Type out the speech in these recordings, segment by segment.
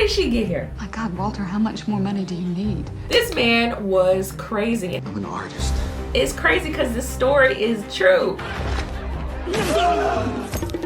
did she get here? My God, Walter, how much more money do you need? This man was crazy. I'm an artist. It's crazy because this story is true.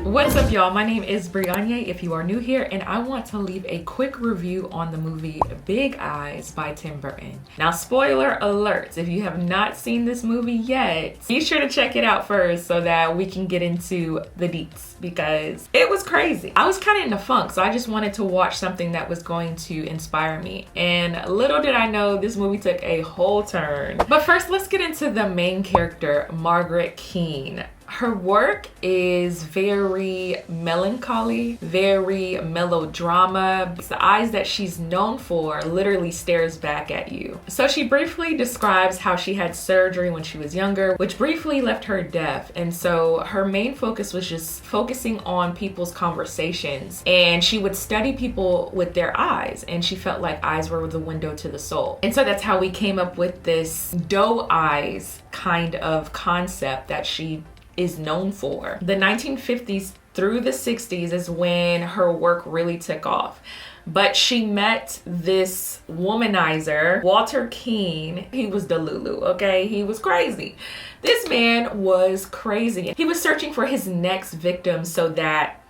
What's up, y'all? My name is Brianne if you are new here, and I want to leave a quick review on the movie Big Eyes by Tim Burton. Now, spoiler alert, if you have not seen this movie yet, be sure to check it out first so that we can get into the deets, because it was crazy. I was kind of in a funk, so I just wanted to watch something that was going to inspire me. And little did I know, this movie took a whole turn. But first, let's get into the main character, Margaret Keane. Her work is very melancholy, very melodrama. The eyes that she's known for literally stares back at you. So she briefly describes how she had surgery when she was younger, which briefly left her deaf. And so her main focus was just focusing on people's conversations. And she would study people with their eyes. And she felt like eyes were the window to the soul. And so that's how we came up with this doe eyes kind of concept that she is known for. The 1950s through the 60s is when her work really took off. But she met this womanizer, Walter Keane. He was Delulu, okay? He was crazy. This man was crazy. He was searching for his next victim so that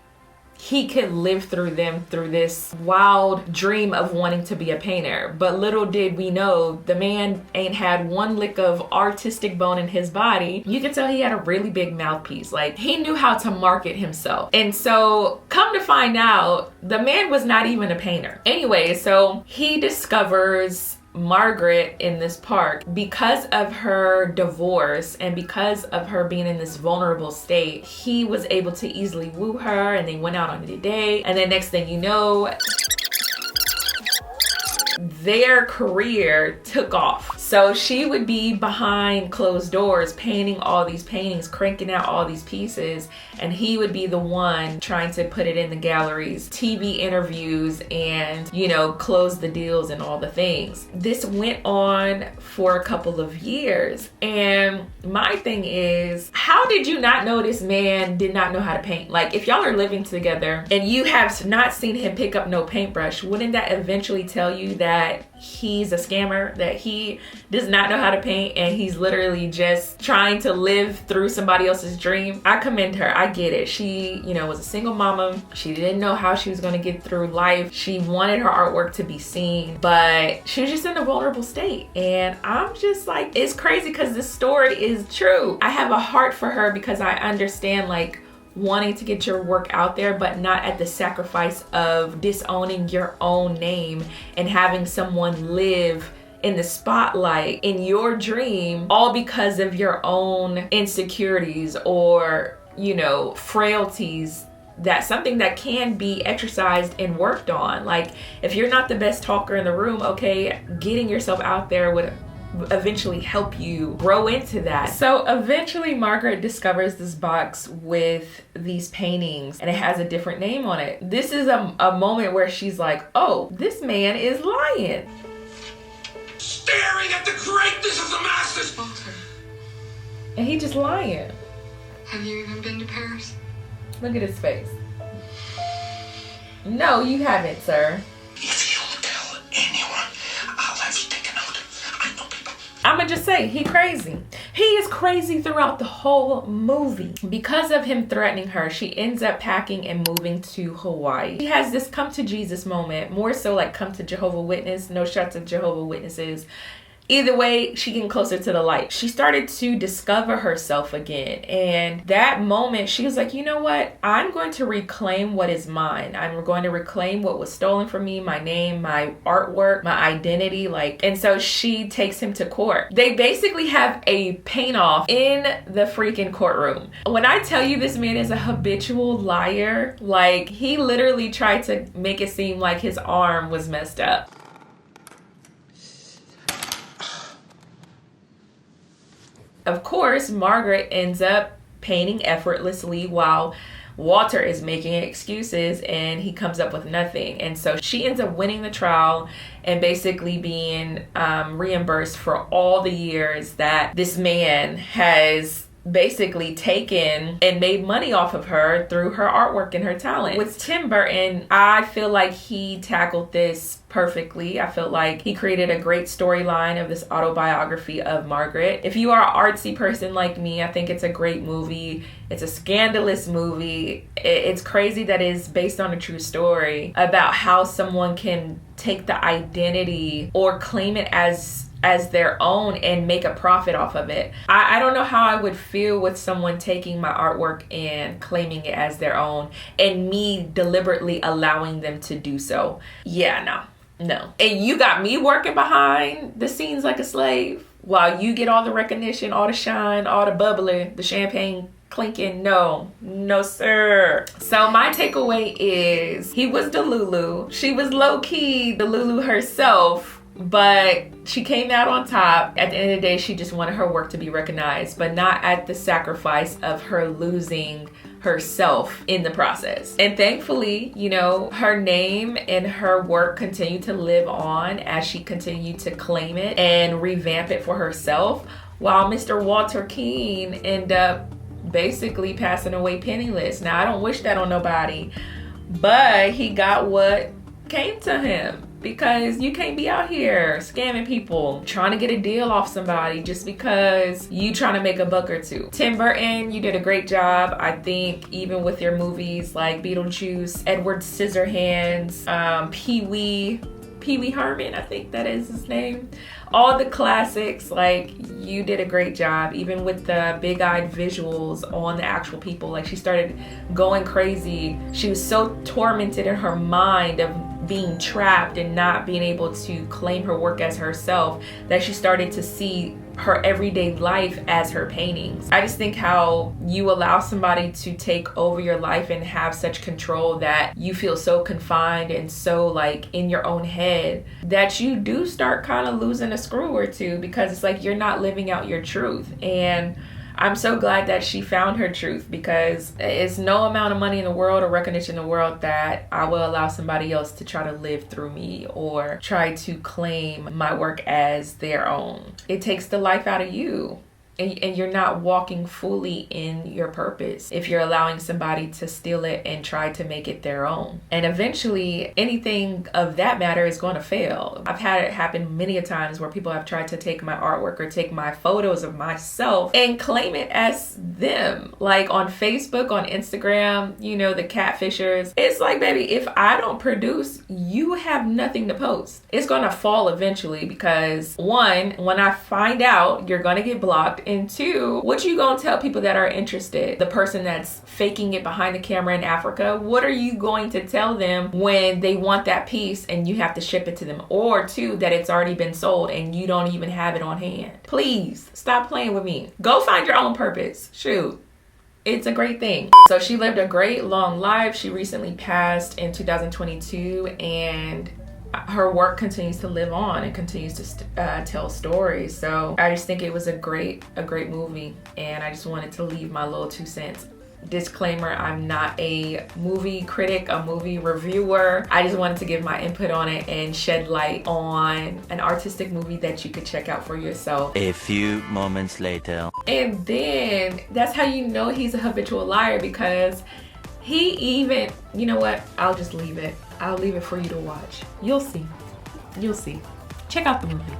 he could live through them through this wild dream of wanting to be a painter. But little did we know, the man ain't had one lick of artistic bone in his body. You could tell he had a really big mouthpiece. Like, he knew how to market himself. And so come to find out, the man was not even a painter. Anyway, so he discovers Margaret in this park. Because of her divorce and because of her being in this vulnerable state, he was able to easily woo her, and they went out on a date. And then next thing you know, their career took off. So she would be behind closed doors painting all these paintings, cranking out all these pieces, and he would be the one trying to put it in the galleries, TV interviews, and, you know, close the deals and all the things. This went on for a couple of years, and my thing is, how did you not know this man did not know how to paint? Like, if y'all are living together and you have not seen him pick up no paintbrush, wouldn't that eventually tell you that he's a scammer, that he does not know how to paint, and he's literally just trying to live through somebody else's dream? I commend her. I get it. She, you know, was a single mama. She didn't know how she was going to get through life. She wanted her artwork to be seen, but she was just in a vulnerable state. And I'm just like, it's crazy because this story is true. I have a heart for her because I understand, like, wanting to get your work out there, but not at the sacrifice of disowning your own name and having someone live in the spotlight in your dream, all because of your own insecurities or, you know, frailties. That's something that can be exercised and worked on. Like, if you're not the best talker in the room, okay, getting yourself out there would eventually help you grow into that. So eventually Margaret discovers this box with these paintings, and it has a different name on it. This is a moment where she's like, oh, this man is lying. Staring at the greatness of the masters! Walter, And he just lying. have you even been to Paris? Look at his face. No, you haven't, sir. If you tell anyone, I'll have you taken out. I know people. I'ma just say, he crazy. He is crazy throughout the whole movie. Because of him threatening her, she ends up packing and moving to Hawaii. He has this come to Jesus moment, more so like come to Jehovah Witness. No shots of Jehovah Witnesses. Either way, she getting closer to the light. She started to discover herself again. And that moment, she was like, you know what? I'm going to reclaim what is mine. I'm going to reclaim what was stolen from me, my name, my artwork, my identity. And so she takes him to court. They basically have a paint-off in the freaking courtroom. When I tell you this man is a habitual liar, like, he literally tried to make it seem like his arm was messed up. Of course, Margaret ends up painting effortlessly while Walter is making excuses, and he comes up with nothing. And so she ends up winning the trial and basically being reimbursed for all the years that this man has basically taken and made money off of her through her artwork and her talent. With Tim Burton, I feel like he tackled this perfectly. I felt like he created a great storyline of this autobiography of Margaret. If you are an artsy person like me, I think it's a great movie. It's a scandalous movie. It's crazy that it's based on a true story about how someone can take the identity or claim it as their own and make a profit off of it. I don't know how I would feel with someone taking my artwork and claiming it as their own and me deliberately allowing them to do so. Yeah, no. And you got me working behind the scenes like a slave while you get all the recognition, all the shine, all the bubbly, the champagne clinking. No sir. So my takeaway is he was Delulu. She was low-key Delulu herself, but she came out on top. At the end of the day, she just wanted her work to be recognized, but not at the sacrifice of her losing herself in the process. And thankfully, you know, her name and her work continued to live on as she continued to claim it and revamp it for herself, while Mr. Walter Keane ended up basically passing away penniless. Now, I don't wish that on nobody, but he got what came to him. Because you can't be out here scamming people, trying to get a deal off somebody just because you trying to make a buck or two. Tim Burton, you did a great job. I think even with your movies like Beetlejuice, Edward Scissorhands, Pee-wee Herman, I think that is his name. All the classics, like, you did a great job, even with the big-eyed visuals on the actual people. Like, she started going crazy. She was so tormented in her mind of being trapped and not being able to claim her work as herself that she started to see her everyday life as her paintings. I just think how you allow somebody to take over your life and have such control that you feel so confined and so like in your own head that you do start kind of losing a screw or two, because it's like you're not living out your truth. And I'm so glad that she found her truth, because it's no amount of money in the world or recognition in the world that I will allow somebody else to try to live through me or try to claim my work as their own. It takes the life out of you. And you're not walking fully in your purpose if you're allowing somebody to steal it and try to make it their own. And eventually, anything of that matter is going to fail. I've had it happen many a times where people have tried to take my artwork or take my photos of myself and claim it as them. Like on Facebook, on Instagram, you know, the catfishers. It's like, baby, if I don't produce, you have nothing to post. It's going to fall eventually because, one, when I find out, you're going to get blocked. And two, what you gonna tell people that are interested? The person that's faking it behind the camera in Africa, what are you going to tell them when they want that piece and you have to ship it to them? Or two, that it's already been sold and you don't even have it on hand. Please stop playing with me. Go find your own purpose. Shoot. It's a great thing. So she lived a great long life. She recently passed in 2022, and her work continues to live on and continues to tell stories. So I just think it was a great movie, and I just wanted to leave my little 2 cents. Disclaimer, I'm not a movie critic, a movie reviewer. I just wanted to give my input on it and shed light on an artistic movie that you could check out for yourself. A few moments later. And then that's how you know he's a habitual liar, because he even, you know what? I'll just leave it. I'll leave it for you to watch. You'll see. Check out the movie.